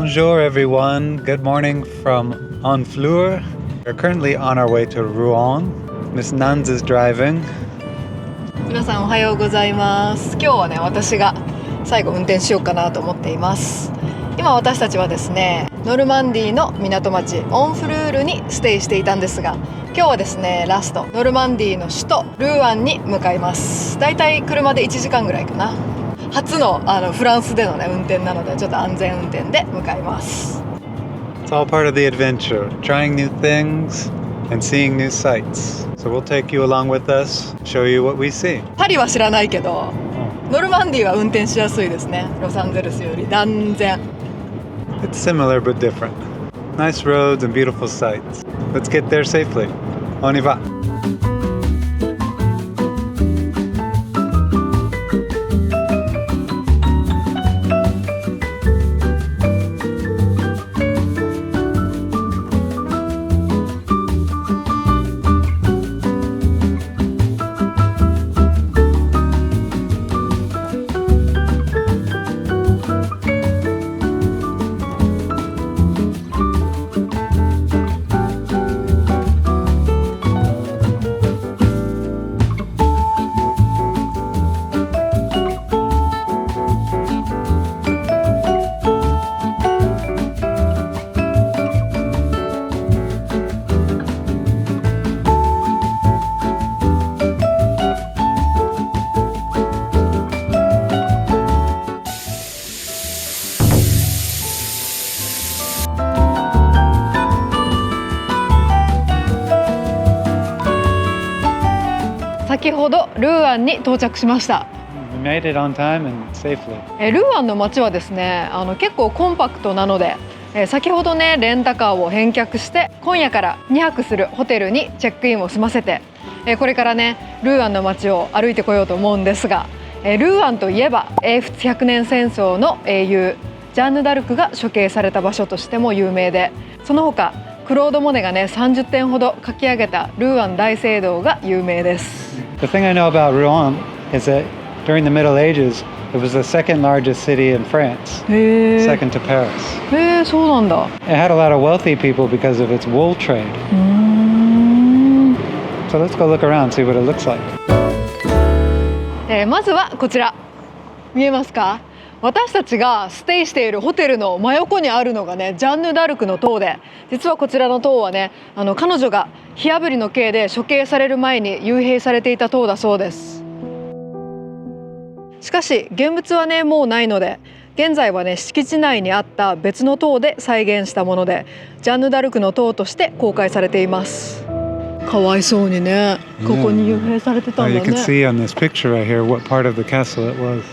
Bonjour everyone, good morning from Honfleur. We're currently on our way to Rouen. Miss Nuns is driving. 皆さんおはようございます。今日はね、私が最後運転しようかなと思っています。今私たちはですね、ノルマンディーの港町オンフルールにステイしていたんですが、今日はですね、ラストノルマンディーの首都ルーアンに向かいます。だいたい車で1時間ぐらいかな。初のフランスでのね運転なので、ちょっと安全運転で向かいます。It's all part of the adventure, trying new things and seeing new sights. So we'll take you along with us, show you what we see. パリは知らないけど、ノルマンディーは運転しやすいですね。ロサンゼルスより断然。It's similar but different. Nice roads and beautiful sights. Let's get there safely. On y va. 先ほどルーアンに到着しました。We made it on time and safely. ルーアンの街はですね、結構コンパクトなので、先ほどねレンタカーを返却して今夜から2泊するホテルにチェックインを済ませて、これからねルーアンの街を歩いてこようと思うんですが、ルーアンといえば英仏百年戦争の英雄ジャンヌ・ダルクが処刑された場所としても有名で、その他クロード・モネがね30点ほど描き上げたルーアン大聖堂が有名です。The thing I know about Rouen is that during the Middle Ages, it was the second largest city in France, second to Paris. そうなんだ。It had a lot of wealthy people because of its wool trade. So let's go look around, see what it looks like. まずはこちら見えますか？私たちがステイしているホテルの真横にあるのがねジャンヌ・ダルクの塔で、実はこちらの塔はね彼女が火あぶりの刑で処刑される前に幽閉されていた塔だそうです。しかし現物はねもうないので、現在はね敷地内にあった別の塔で再現したもので、ジャンヌ・ダルクの塔として公開されています。かわいそうにね、ここに幽閉されてたんだね。You can see on this picture right here what part of the castle it was.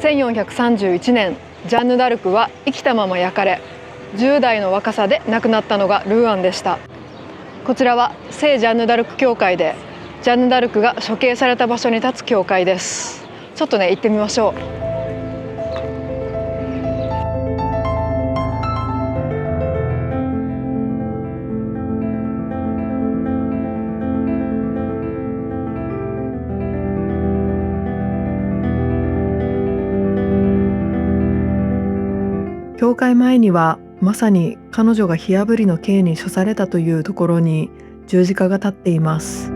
1431年、ジャンヌ・ダルクは生きたまま焼かれ、10代の若さで亡くなったのがルーアンでした。こちらは聖ジャンヌ・ダルク教会で、ジャンヌ・ダルクが処刑された場所に立つ教会です。ちょっとね行ってみましょう。教会前にはまさに彼女が火あぶりの刑に処されたというところに十字架が立っています。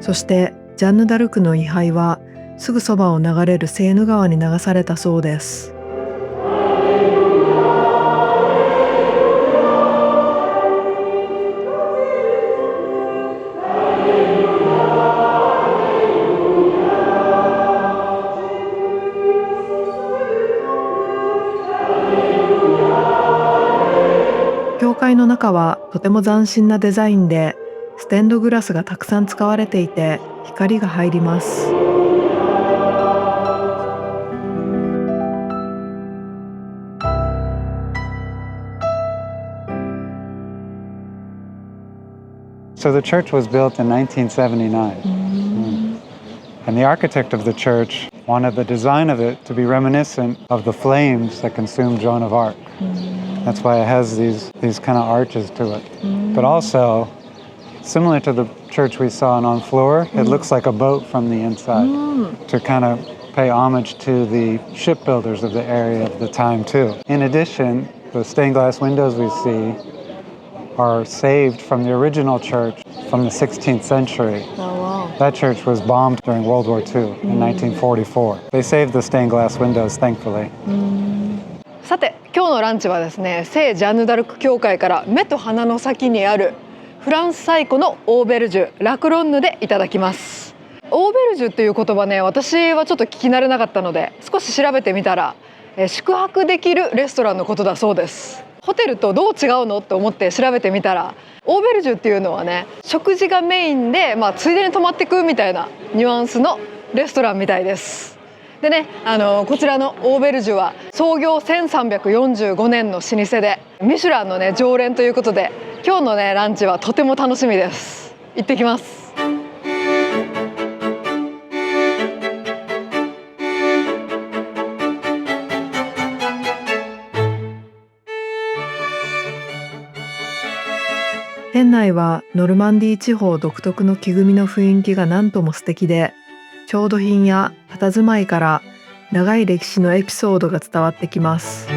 そしてジャンヌ・ダルクの遺灰はすぐそばを流れるセーヌ川に流されたそうです。教会の中はとても斬新なデザインで、ステンドグラスがたくさん使われていて光が入ります。So the church was built in 1979. And the architect of the church wanted the design of it to be reminiscent of the flames that consumed Joan of Arc. That's why it has these kind of arches to it. But also, similar to the church we saw in Honfleur, it looks like a boat from the inside to kind of pay homage to the shipbuilders of the area of the time too. In addition, the stained glass windows we see are saved from the original church from the 16th century. That church was bombed during World War II in 1944. They saved the stained glass windows, thankfully. さて今日のランチはですね、聖ジャンヌ・ダルク教会から目と鼻の先にあるフランス最古のオーベルジュラクロンヌでいただきます。オーベルジュっていう言葉ね、私はちょっと聞き慣れなかったので少し調べてみたら、宿泊できるレストランのことだそうです。ホテルとどう違うのと思って調べてみたら、オーベルジュっていうのはね、食事がメインで、ついでに泊まってくみたいなニュアンスのレストランみたいです。でね、こちらのオーベルジュは創業1345年の老舗でミシュランのね常連ということで、今日のねランチはとても楽しみです。行ってきます。店内はノルマンディー地方独特の木組みの雰囲気が何とも素敵で、調度品や佇まいから長い歴史のエピソードが伝わってきます。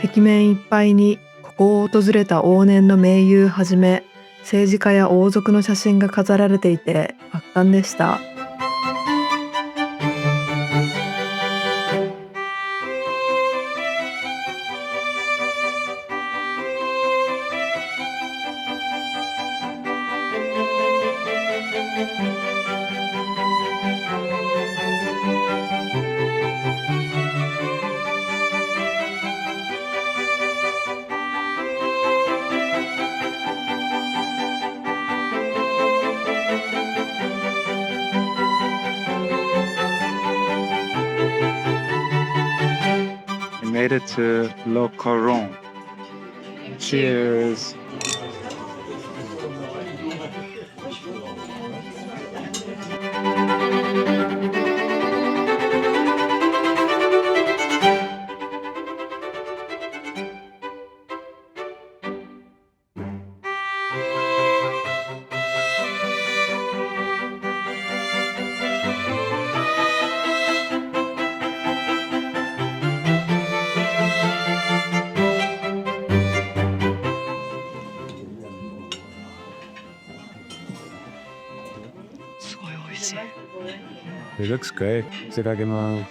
壁面いっぱいにここを訪れた往年の名優はじめ政治家や王族の写真が飾られていて圧巻でした。Made it to Le Coron. Cheers. It looks great. いただきます。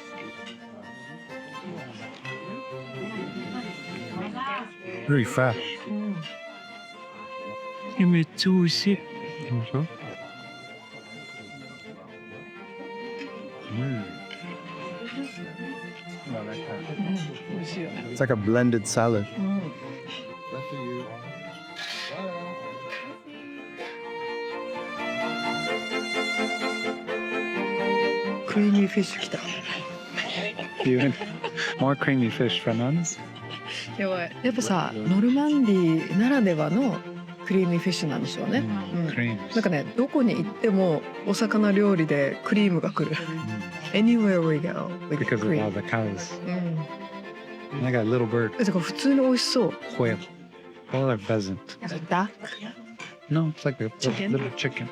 Very fresh. めっちゃ美味しい。It's like a blended salad. クリーミーフィッシュ来た。More creamy fish for nuns. やばい。やっぱさ、ノルマンディーならではのクリーミーフィッシュなんでしょうね。なんかね、どこに行ってもお魚料理でクリームが来る。Anywhere we go, we get Because of all cream. the cows. And I got a little bird. だから普通に美味しそう。Quail. Quail or pheasant. Duck? No, it's like a Chicken? little chicken.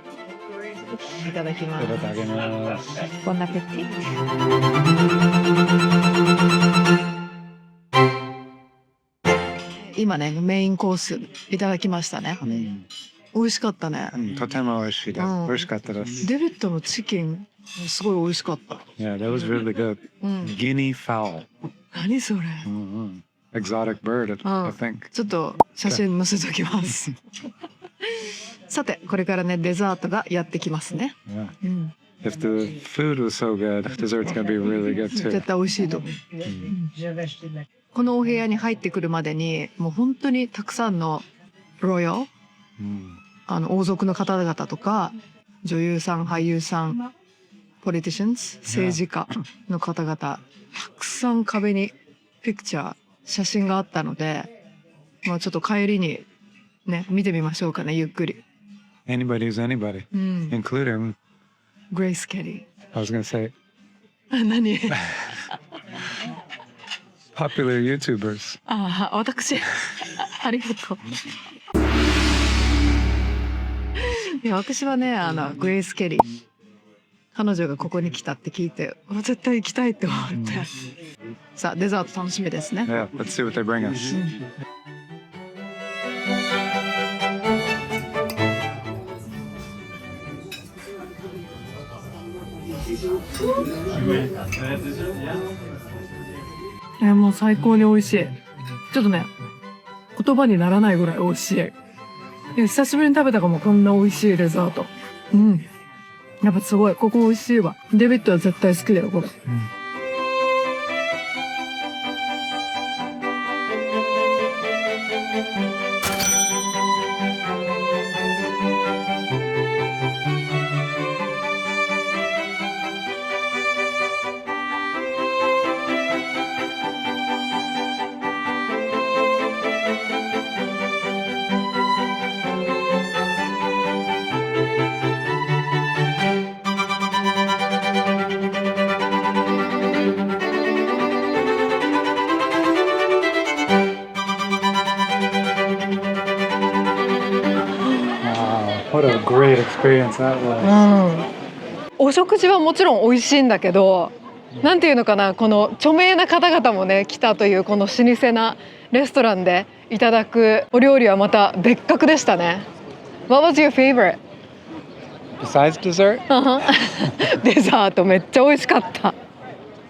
いただきまいただきます。ボナペティ。今ね、メインコースいただきましたね。美味しかったね。とても美味しいです。美味しかったです。デビッドのチキンすごい美味しかった。Yeah, that was really good. Guinea fowl. 何それ。Exotic bird, I think. ちょっと写真載せときます。さてこれからねデザートがやってきますね。if the food was so good, dessert's gonna be really good too. 絶対美味しいと思う。このお部屋に入ってくるまでにもう本当にたくさんのロヤル、王族の方々とか女優さん俳優さんポリティシャンズ政治家の方々たくさん壁にピクチャー写真があったので、まあ、ちょっと帰りにね見てみましょうかねゆっくり。 Anybody who's anybody, including, グレイス・ケリ I was gonna say, ー。何popular YouTubers. ああ私ありがとう。いや私はねグレイス・ケリー彼女がここに来たって聞いて絶対行きたいって思って、さあデザート楽しみですね。 Yeah, let's see what they bring us. もう最高に美味しい。ちょっとね言葉にならないぐらい美味しい。久しぶりに食べたかもこんな美味しいデザート。やっぱすごいここ美味しいわ。デビッドは絶対好きだよこれ。What a great experience that was. お食事はもちろん美味しいんだけど、なんていうのかな、この著名な方々もね来たというこの老舗なレストランでいただくお料理はまた別格でしたね。What was your favorite? Besides dessert, デザートめっちゃ美味しかった。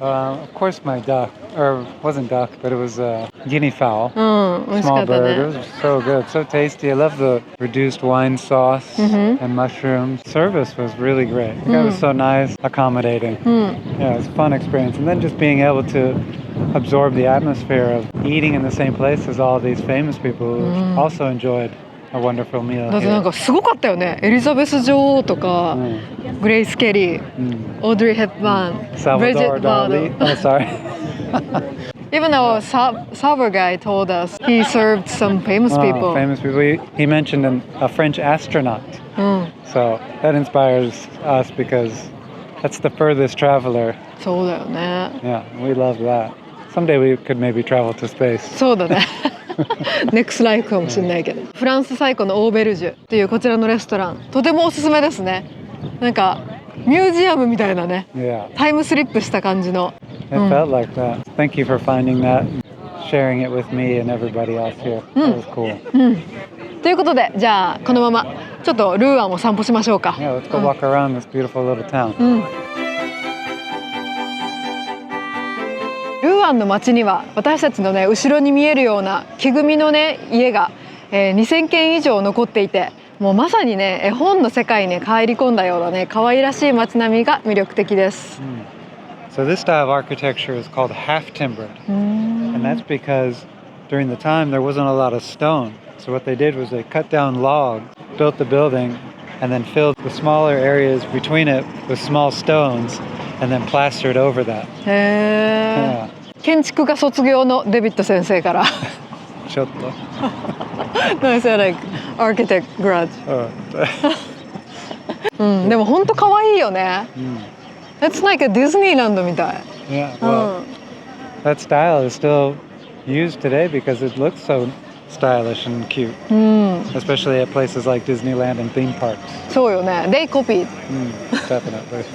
of course my duck, or wasn't duck, but it was guinea fowl. 美味しか Small った bird. It ね。 was so good, so tasty. I love the reduced wine sauce and mushrooms. Service was really great. The guy was so nice, accommodating. Yeah, it was a fun experience. And then just being able to absorb the atmosphere of eating in the same place as all these famous people who also enjoyed a wonderful meal だってなん here. かすごかったよね。エリザベス女王とか、グレイス・ケリー、オードリー・ヘップバーン、ブリジッ Salvador ト・バー Dali. ド。 Oh, sorry. Even though Salvador guy told us he served some famous people. Famous people. He mentioned a French astronaut. So that inspires us because that's the furthest traveler. そうだよね。 Yeah, we love that. Someday we could maybe travel to space. そうだね。ネクスライフかもしれないけど。フランス最古のオーベルジュっていうこちらのレストラン、とてもおすすめですね。なんかミュージアムみたいなね、 Yeah, タイムスリップした感じの。 it felt like that. Thank you for finding that, and sharing it with me and everybody else here. That was cool. ということで、じゃあこのままちょっとルーアンを散歩しましょうか。 Yeah, let's go walk around this beautiful little town. ルーアンの街には私たちのね後ろに見えるような木組みのね家が、2000軒以上残っていて、もうまさにね絵本の世界に入り込んだようなね可愛らしい街並みが魅力的です。 So this style of architecture is called half timbered, and that's because during the time there wasn't a lot of stone. So what they did was they cut down logs, built the building, and then filled the smaller areas between it with small stones, and then plastered over that. へ Yeah. ー。建築家卒業のデビッド先生から。ちょっと。Nice, like architect grad. でも本当可愛いよね。It's like a Disneyland みたい。 Yeah, well, that style is still used today because it looks so stylish and cute, especially at places like Disneyland and theme parks. そうよね。They copied. Definitely.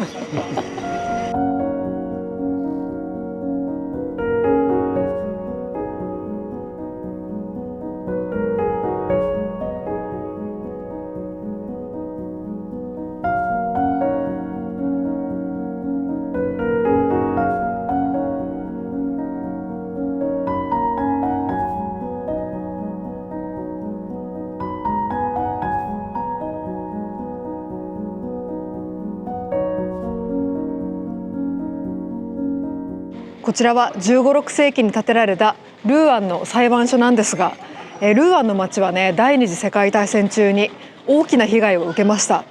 こちらは15、6世紀に建てられたルーアンの裁判所なんですが、ルーアンの町はね、第二次世界大戦中に大きな被害を受けました。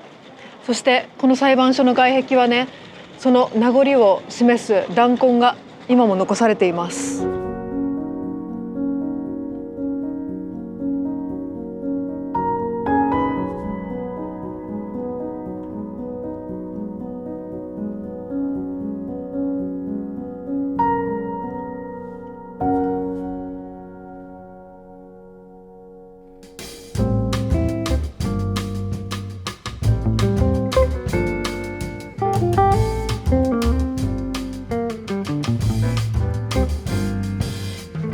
そしてこの裁判所の外壁はね、その名残を示す弾痕が今も残されています。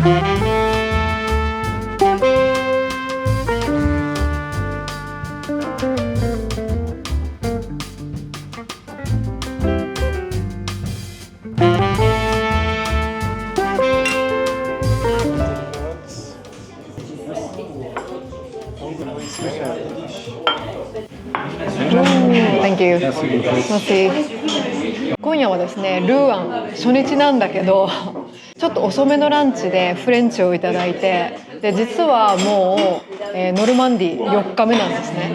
Thank you. 今夜はですね、ルーアン初日なんだけど、ちょっと遅めのランチでフレンチをいただいて、で実はもう、ノルマンディ4日目なんですね。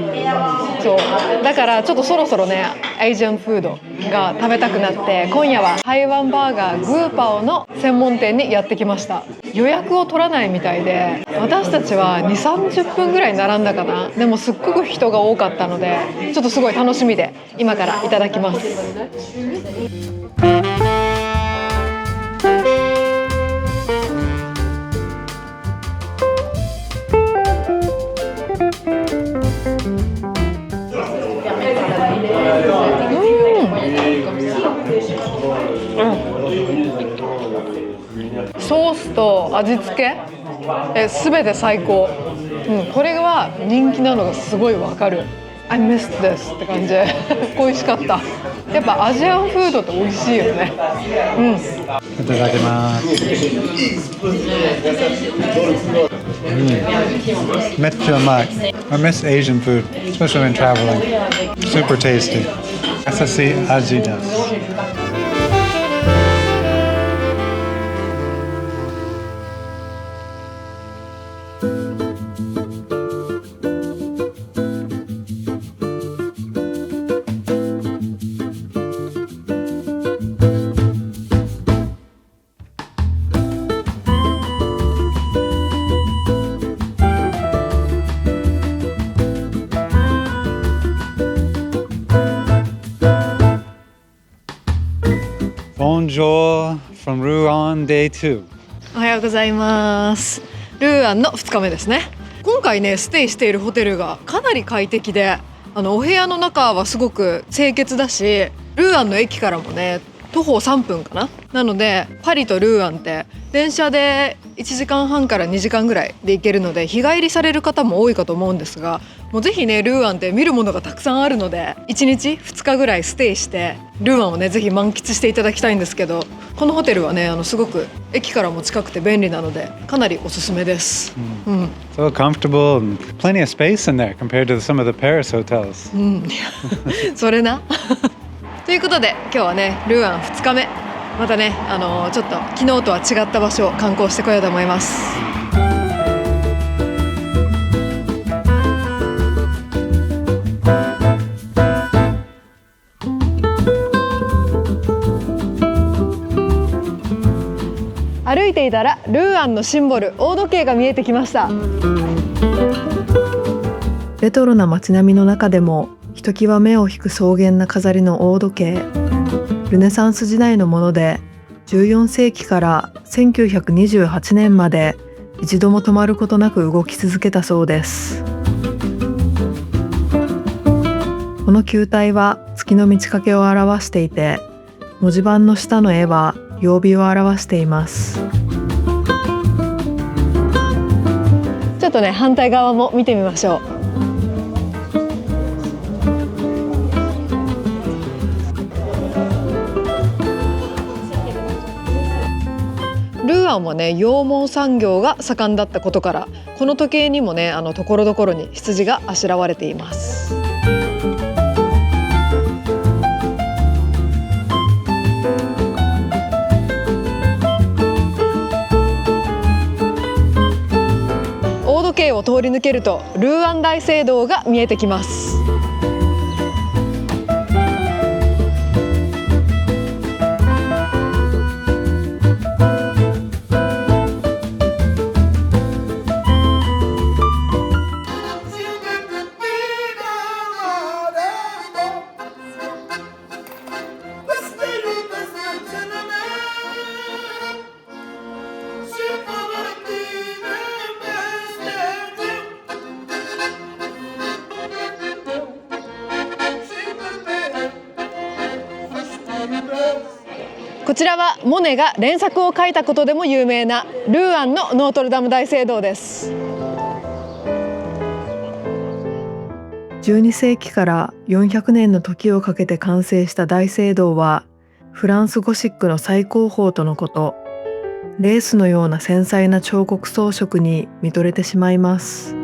そうだからちょっとそろそろね、アジアンフードが食べたくなって、今夜は台湾バーガーグーパオの専門店にやってきました。予約を取らないみたいで、私たちは2、30分ぐらい並んだかな。でもすっごく人が多かったので、ちょっとすごい楽しみで今からいただきます。ソースと味付け全て最高、これは人気なのがすごいわかる。 I missed this って感じで美味しかった。やっぱアジアンフードって美味しいよね。いただきます。めっちゃうまい。I miss Asian food, especially when traveling. Super tasty. 優しい味です。Bonjour from Ruan Day 2。おはようございます。ルーアンの2日目ですね。今回ね、ステイしているホテルがかなり快適で、お部屋の中はすごく清潔だし、ルーアンの駅からもね徒歩3分かな。なのでパリとルーアンって電車で1時間半から2時間ぐらいで行けるので、日帰りされる方も多いかと思うんですが、もうぜひね、ルーアンって見るものがたくさんあるので、1日2日ぐらいステイしてルーアンをねぜひ満喫していただきたいんですけど、このホテルはねすごく駅からも近くて便利なのでかなりおすすめです。So comfortable and plenty of space in there compared to some of the Paris hotels. それなということで今日はねルーアン2日目、またねちょっと昨日とは違った場所を観光してこようと思います。歩いていたらルーアンのシンボル大時計が見えてきました。レトロな街並みの中でもひときわ目を引く草原な飾りの大時計。ルネサンス時代のもので、14世紀から1928年まで一度も止まることなく動き続けたそうです。この球体は月の満ち欠けを表していて、文字盤の下の絵は曜日を表しています。ちょっとね反対側も見てみましょう。ルーアンはね羊毛産業が盛んだったことから、この時計にもねところどころに羊があしらわれています。時計を通り抜けるとルーアン大聖堂が見えてきます。こちらはモネが連作を描いたことでも有名なルーアンのノートルダム大聖堂です。12世紀から400年の時をかけて完成した大聖堂はフランスゴシックの最高峰とのこと。レースのような繊細な彫刻装飾に見とれてしまいます。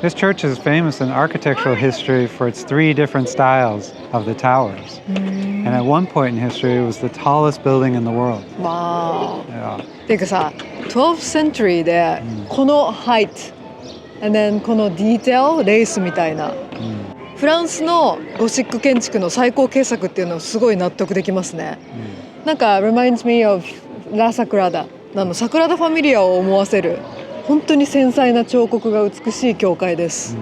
This church is famous in architectural history for its three different styles of the towers. And at one point in history, it was the tallest building in the world. わー Yeah. っていうかさ、12th century でこの height and then このディテールレースみたいな、フランスのゴシック建築の最高傑作っていうのをすごい納得できますね。なんか reminds me of La Sagrada サグラダ・ファミリアを思わせる本当に繊細な彫刻が美しい教会です。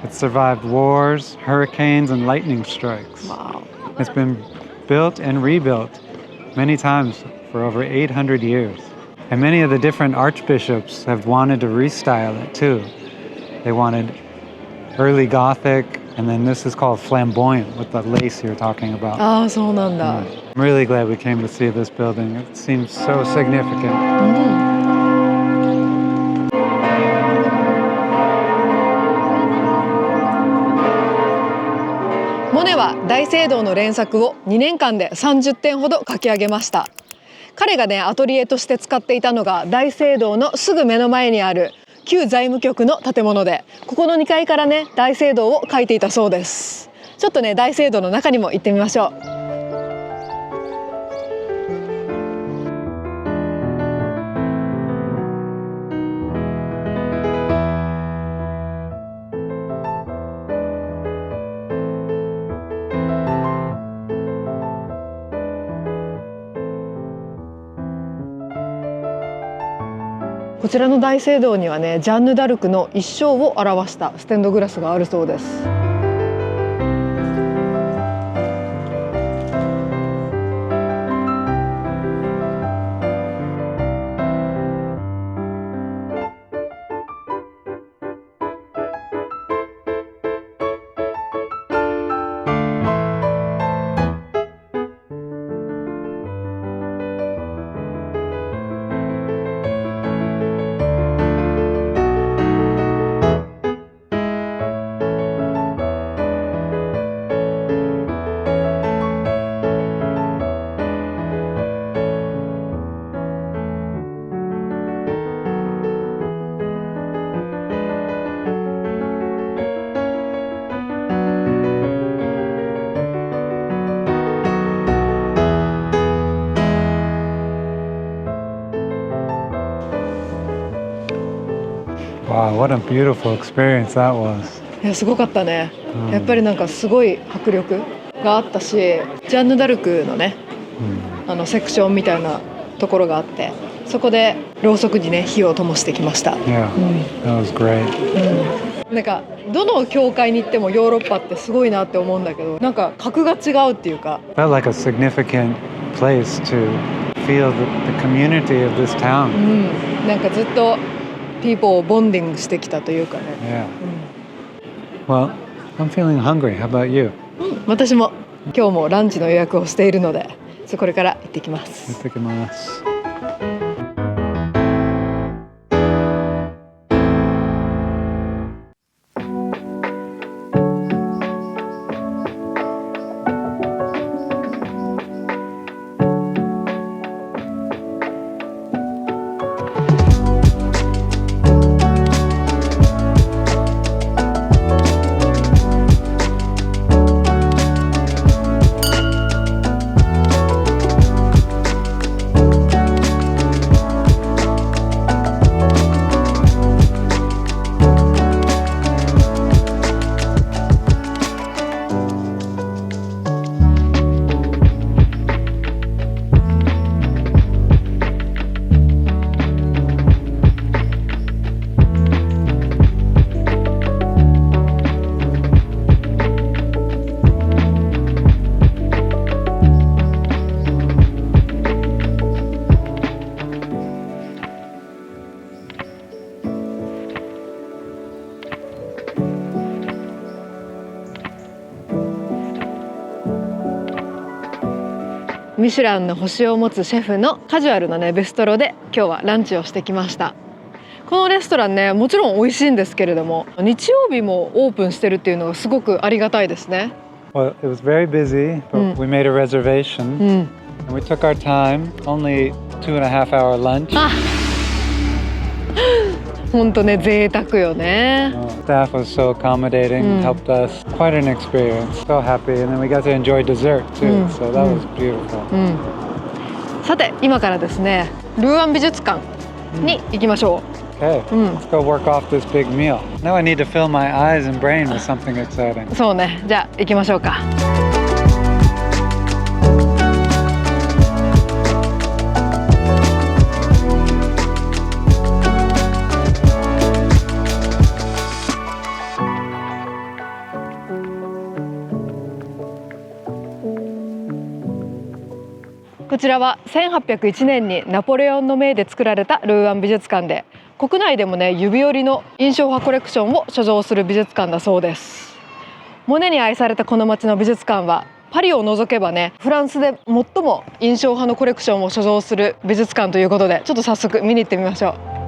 It survived wars, hurricanes, and lightning strikes. Wow. It's been built and rebuilt many times for over 800 years. And many of the different archbishops have wanted to restyle it too. They wanted early Gothic, and then this is called flamboyant with the lace you're talking about. ああ、そうなんだ。I'm really glad we came to see this building. It seems so significant. モネは大聖堂の連作を2年間で30点ほど描き上げました。彼がねアトリエとして使っていたのが大聖堂のすぐ目の前にある旧財務局の建物で、ここの2階からね大聖堂を描いていたそうです。ちょっとね大聖堂の中にも行ってみましょう。こちらの大聖堂にはねジャンヌ・ダルクの一生を表したステンドグラスがあるそうです。Wow, what a beautiful experience that was. いやすごかったね。やっぱりなんかすごい迫力があったし、ジャンヌ・ダルクのね、セクションみたいなところがあって、そこでろうそくにね火を灯してきました。Yeah, that was great. なんかどの教会に行ってもヨーロッパってすごいなって思うんだけど、なんか格が違うっていうか。Felt like a significant place to feel the community of this town. なんかずっとpeople をボンディングしてきたというかね。Yeah. Well, I'm feeling hungry. How about you? 私も今日もランチの予約をしているので、これから行ってきます。行ってきます。ミシュランの星を持つシェフのカジュアルなねビストロで今日はランチをしてきました。このレストランね、もちろん美味しいんですけれども、日曜日もオープンしてるっていうのがすごくありがたいですね。Well, it was very busy, but we made a reservation and we took our time, only 2.5 hour lunch. 本当ね、贅沢よね。Staff was so accommodating, helped us. Quite an experience. So happy, and then we got to enjoy dessert too. So that was beautiful. さて、今からですね、ルーアン美術館に行きましょう。Okay, let's go work off this big meal. Now I need to fill my eyes and brain with something exciting. そうね、じゃあ行きましょうか。こちらは1801年にナポレオンの命で作られたルーアン美術館で、国内でもね指折りの印象派コレクションを所蔵する美術館だそうです。モネに愛されたこの街の美術館はパリを除けばねフランスで最も印象派のコレクションを所蔵する美術館ということで、ちょっと早速見に行ってみましょう。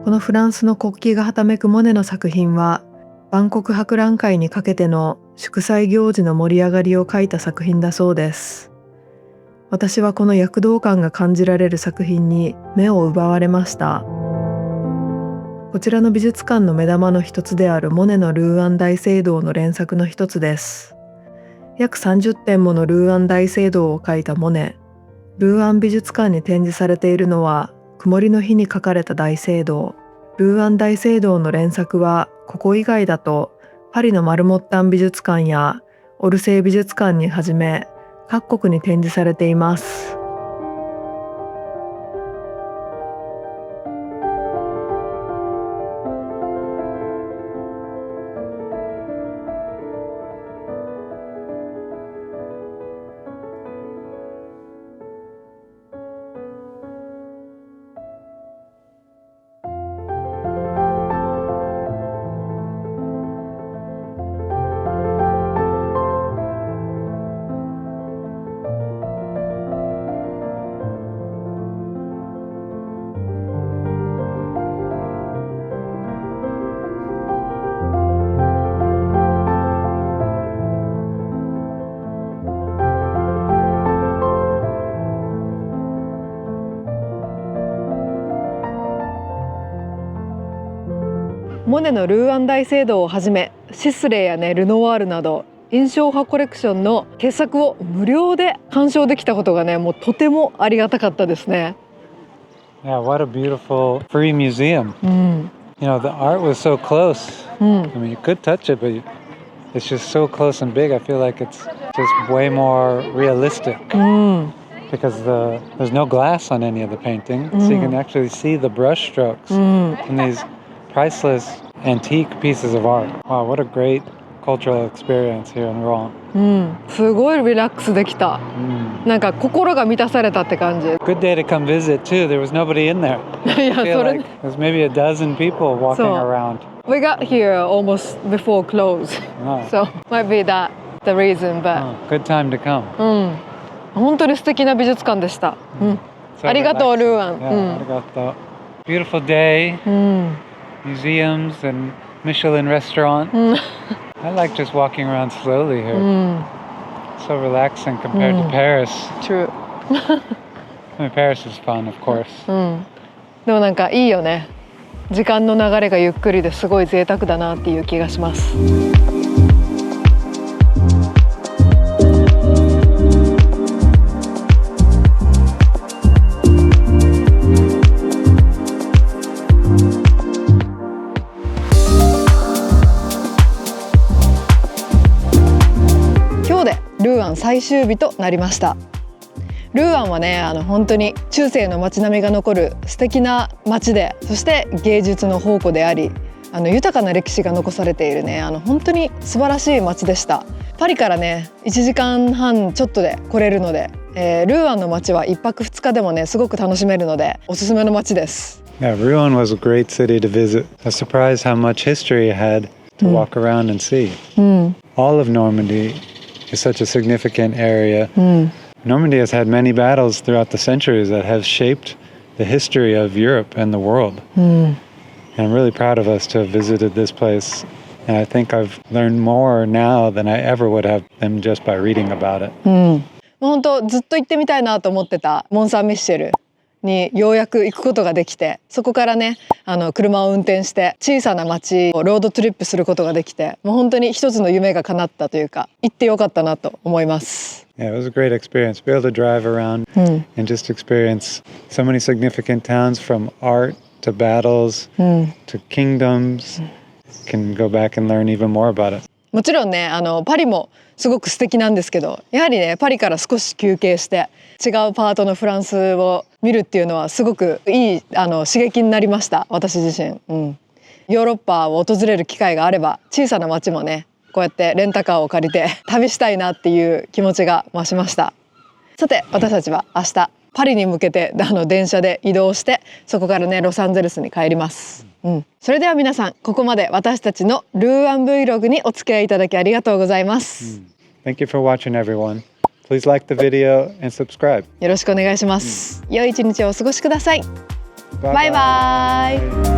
このフランスの国旗がはためくモネの作品は、万国博覧会にかけての祝祭行事の盛り上がりを描いた作品だそうです。私はこの躍動感が感じられる作品に目を奪われました。こちらの美術館の目玉の一つであるモネのルーアン大聖堂の連作の一つです。約30点ものルーアン大聖堂を描いたモネ。ルーアン美術館に展示されているのは、曇りの日に描かれた大聖堂。ルーアン大聖堂の連作はここ以外だとパリのマルモッタン美術館やオルセー美術館にはじめ各国に展示されています。モネのルーアン大聖堂をはじめシスレーやねルノワールなど印象派コレクションの傑作を無料で鑑賞できたことがね、もうとてもありがたかったですね。Yeah, what a beautiful free museum. You know, the art was so close. I mean, you could touch it, but it's just so close and big. I feel like it's just way more realistic. Because there's no glass on any of the painting, so you can actually see the brush strokes in these priceless antique pieces of art. Wow, what a great cultural experience here in Rouen. すごいリラックスできた。なんか心が満たされたって感じ。Good day to come visit too. There was nobody in there. いや、 I feel それ like there's maybe a dozen people walking そう around. We got here almost before close. So might be that the reason, but Good time to come. 本当に素敵な美術館でした。ありがとうルーアン。Yeah, ありがとう. Beautiful day. museums and Michelin restaurant. I like just walking around slowly here. So relaxing compared to Paris. True. I mean, Paris is fun, of course. でもなんかいいよね。時間の流れがゆっくりですごい贅沢だなっていう気がします。今日でルーアン最終日となりました。ルーアンはね、本当に中世の街並みが残る素敵な街で、そして芸術の宝庫であり、豊かな歴史が残されているね、本当に素晴らしい街でした。パリからね1時間半ちょっとで来れるので、ルーアンの街は1泊2日でもねすごく楽しめるのでおすすめの街です。Yeah, Rouen was a great city to visit. I was surprised how much history it had to walk around and see. All of Normandy is such a significant area. Normandy has had many battles throughout the centuries that have shaped the history of Europe and the world. And I'm really proud of us to have visited this place. And I think I've learned more now than I ever would have than just by reading about it. 本当ずっと行ってみたいなと思ってたモン・サン・ミッシェルにようやく行くことができて、そこからね車を運転して小さな町をロードトリップすることができて、もう本当に一つの夢が叶ったというか、行ってよかったなと思います。Yeah, it was a great experience. Be able to drive around and just experience so many significant towns, from art to battles to kingdoms. Can go back and learn even more about it. もちろんねパリもすごく素敵なんですけど、やはりねパリから少し休憩して違うパートのフランスを見るっていうのはすごくいい刺激になりました、私自身。ヨーロッパを訪れる機会があれば小さな街もねこうやってレンタカーを借りて旅したいなっていう気持ちが増しました。さて私たちは明日パリに向けて電車で移動して、そこからねロサンゼルスに帰ります。それでは皆さん、ここまで私たちのルーアン Vlog にお付き合いいただきありがとうございます。Thank you for watching, everyone. Please like the video and subscribe. よろしくお願いします。良い一日をお過ごしください。バイバイ。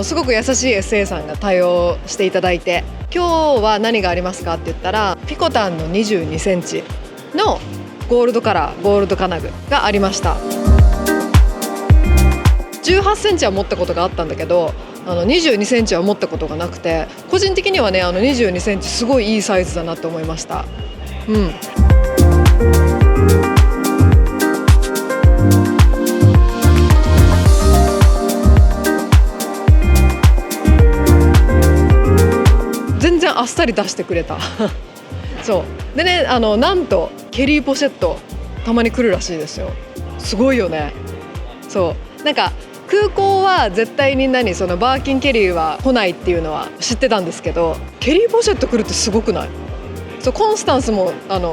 すごく優しい SA さんが対応していただいて、今日は何がありますかって言ったら、ピコタンの22センチのゴールドカラー、ゴールド金具がありました。18センチは持ったことがあったんだけど、22センチは持ったことがなくて、個人的にはね22センチすごいいいサイズだなと思いました。全然あっさり出してくれたそうでね、なんとケリーポシェットたまに来るらしいですよ。すごいよね。そうなんか空港は絶対みんなにそのバーキンケリーは来ないっていうのは知ってたんですけど、ケリーポシェット来るってすごくない？そうコンスタンスも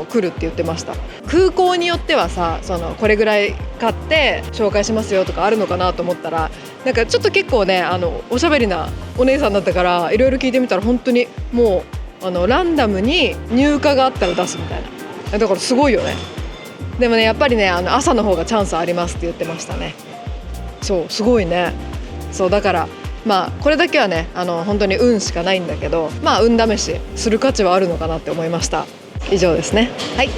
来るって言ってました。空港によってはさ、これぐらい買って紹介しますよとかあるのかなと思ったら、なんかちょっと結構ねおしゃべりなお姉さんだったから、いろいろ聞いてみたら本当にもうランダムに入荷があったら出すみたいな。だからすごいよね。でもねやっぱりね朝の方がチャンスありますって言ってましたね。そうすごいね。そうだからこれだけはね本当に運しかないんだけど、運試しする価値はあるのかなって思いました。以上ですね。はい。